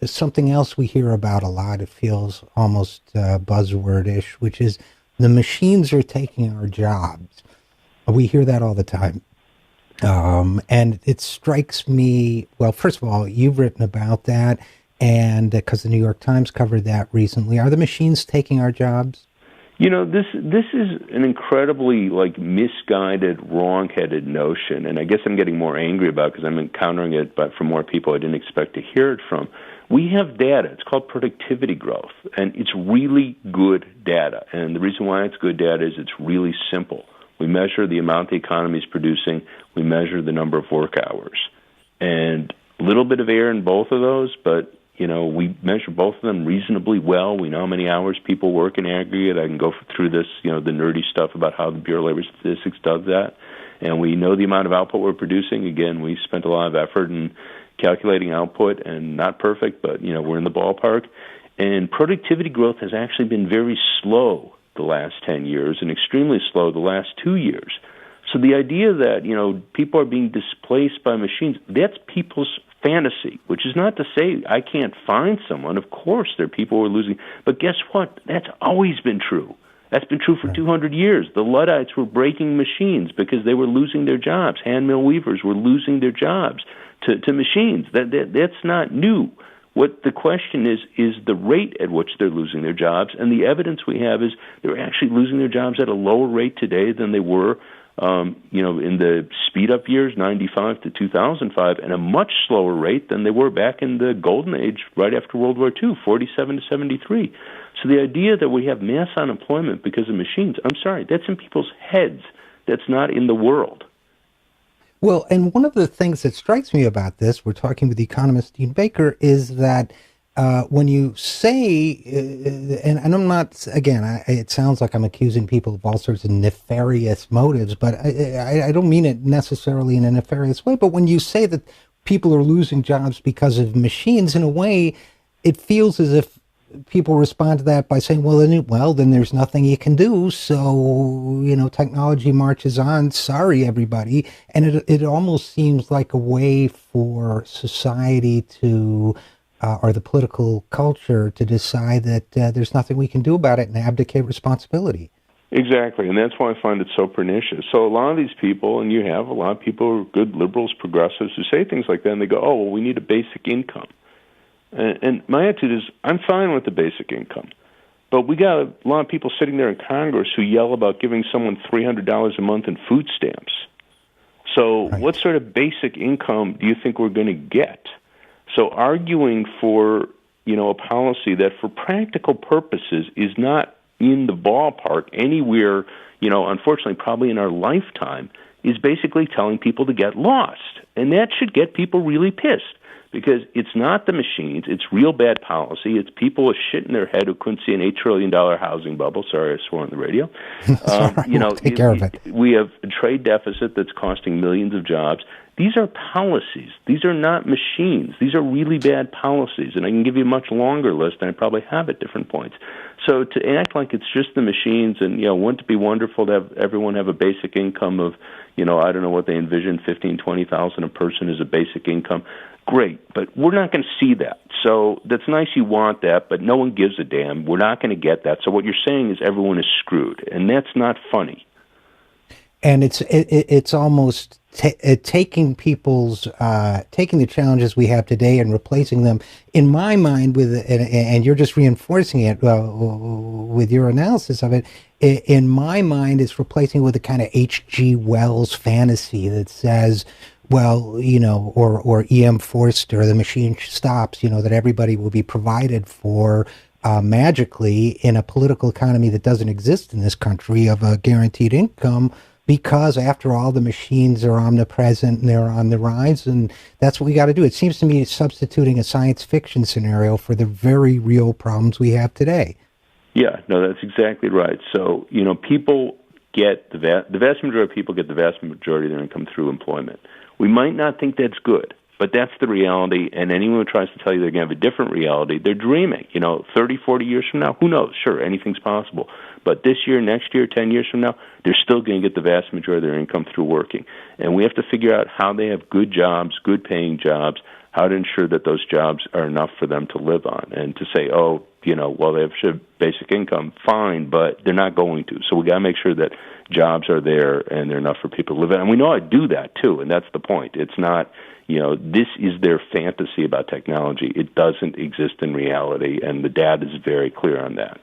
something else we hear about a lot. It feels almost buzzword-ish, which is the machines are taking our jobs. We hear that all the time. And it strikes me, well, first of all, you've written about that, and because the New York Times covered that recently. Are the machines taking our jobs? You know, this is an incredibly, misguided, wrong-headed notion, and I guess I'm getting more angry about it because I'm encountering it from more people I didn't expect to hear it from. We have data. It's called productivity growth, and it's really good data. And the reason why it's good data is it's really simple. We measure the amount the economy is producing. We measure the number of work hours. And a little bit of error in both of those, but we measure both of them reasonably well. We know how many hours people work in aggregate. I can go through this, the nerdy stuff about how the Bureau of Labor Statistics does that. And we know the amount of output we're producing. Again, we spent a lot of effort in calculating output, and not perfect, but, we're in the ballpark. And productivity growth has actually been very slow the last 10 years and extremely slow the last 2 years. So the idea that, people are being displaced by machines, that's people's fantasy, which is not to say I can't find someone. Of course, there are people who are losing. But guess what? That's always been true. That's been true for 200 years. The Luddites were breaking machines because they were losing their jobs. Handmill weavers were losing their jobs to machines. That's not new. What the question is the rate at which they're losing their jobs. And the evidence we have is they're actually losing their jobs at a lower rate today than they were in the speed-up years, 95 to 2005, and a much slower rate than they were back in the golden age right after World War II, 47 to 73. So the idea that we have mass unemployment because of machines, I'm sorry, that's in people's heads. That's not in the world. Well, and one of the things that strikes me about this, we're talking with the economist Dean Baker, is that when you say, and I'm not, again, it sounds like I'm accusing people of all sorts of nefarious motives, but I don't mean it necessarily in a nefarious way. But when you say that people are losing jobs because of machines, in a way, it feels as if people respond to that by saying, well, then there's nothing you can do. So, technology marches on. Sorry, everybody. And it almost seems like a way for society to or the political culture to decide that there's nothing we can do about it and abdicate responsibility. Exactly, and that's why I find it so pernicious. So a lot of these people, and you have a lot of people who are good liberals, progressives, who say things like that, and they go, oh, well, we need a basic income. And my attitude is, I'm fine with the basic income. But we got a lot of people sitting there in Congress who yell about giving someone $300 a month in food stamps. So What sort of basic income do you think we're going to get? So arguing for, a policy that for practical purposes is not in the ballpark anywhere, unfortunately probably in our lifetime, is basically telling people to get lost. And that should get people really pissed because it's not the machines. It's real bad policy. It's people with shit in their head who couldn't see an $8 trillion housing bubble. Sorry, I swore on the radio. Take care of it. We have a trade deficit that's costing millions of jobs. These are policies. These are not machines. These are really bad policies, and I can give you a much longer list, and I probably have at different points. So to act like it's just the machines, and wouldn't it be wonderful to have everyone have a basic income of, I don't know what they envision, $15,000-$20,000 a person as a basic income? Great, but we're not going to see that. So that's nice you want that, but no one gives a damn. We're not going to get that. So what you're saying is everyone is screwed, and that's not funny. And it's almost taking the challenges we have today and replacing them, in my mind, with, and you're just reinforcing it with your analysis of it. In my mind, it's replacing it with a kind of H.G. Wells fantasy that says, well, or E.M. Forster, the machine stops, that everybody will be provided for magically in a political economy that doesn't exist in this country of a guaranteed income, because after all, the machines are omnipresent and they're on the rise, and that's what we got to do. It seems to me it's substituting a science fiction scenario for the very real problems we have today. Yeah, no, that's exactly right. So, people get the vast majority of people get the vast majority of their income through employment. We might not think that's good, but that's the reality, and anyone who tries to tell you they're going to have a different reality, they're dreaming. 30, 40 years from now, who knows? Sure, anything's possible. But this year, next year, 10 years from now, they're still going to get the vast majority of their income through working. And we have to figure out how they have good jobs, good-paying jobs, how to ensure that those jobs are enough for them to live on, and to say, oh, well, they have basic income, fine, but they're not going to. So we got to make sure that jobs are there and they're enough for people to live in. And we know how to do that, too, and that's the point. It's not, this is their fantasy about technology. It doesn't exist in reality, and the data is very clear on that.